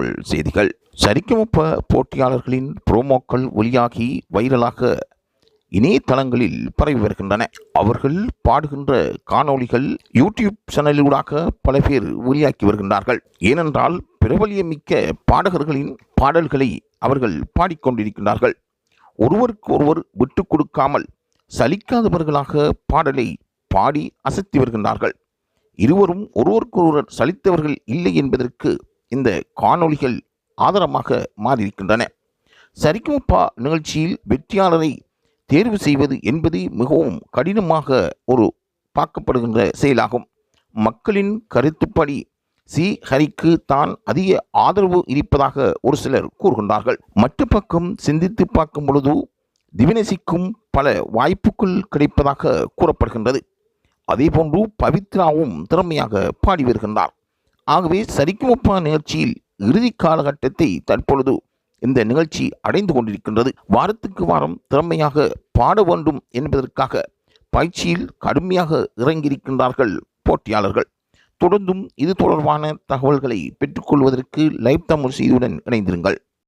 தமிழ் செய்திகள். சரிகமப போட்டியாளர்களின் புரோமோக்கள் வெளியாகி வைரலாக இணையதளங்களில் பரவி வருகின்றன. அவர்கள் பாடுகின்ற காணொளிகள் யூடியூப் சேனலிலூடாக பல பேர் வெளியாக்கி வருகின்றார்கள். ஏனென்றால் பிரபலியமிக்க பாடகர்களின் பாடல்களை அவர்கள் பாடிக்கொண்டிருக்கின்றார்கள். ஒருவருக்கு ஒருவர் விட்டு கொடுக்காமல் சலிக்காதவர்களாக பாடலை பாடி அசத்தி வருகின்றார்கள். இருவரும் ஒருவருக்கொருவர் சலித்தவர்கள் இல்லை என்பதற்கு இந்த காணொளிகள் ஆதாரமாக மாறியிருக்கின்றன. சரிகமப நிகழ்ச்சியில் வெற்றியாளரை தேர்வு செய்வது என்பது மிகவும் கடினமாக ஒரு பார்க்கப்படுகின்ற செயலாகும். மக்களின் கருத்துப்படி ஹரிக்கு தான் அதிக ஆதரவு இருப்பதாக ஒரு சிலர் கூறுகின்றார்கள். மற்ற பக்கம் சிந்தித்து பார்க்கும் பொழுது திவினேசிக்கும் பல வாய்ப்புகள் கிடைப்பதாக கூறப்படுகின்றது. அதேபோன்று பவித்ராவும் திறமையாக பாடி வருகின்றார். ஆகவே சரிகமப நிகழ்ச்சியில் இறுதி காலகட்டத்தை தற்பொழுது இந்த நிகழ்ச்சி அடைந்து கொண்டிருக்கின்றது. வாரத்துக்கு வாரம் திறமையாக பாட வேண்டும் என்பதற்காக பயிற்சியில் கடுமையாக இறங்கியிருக்கின்றார்கள் போட்டியாளர்கள். தொடர்ந்தும் இது தொடர்பான தகவல்களை பெற்றுக்கொள்வதற்கு லைவ் தமிழ் செய்தியுடன் இணைந்திருங்கள்.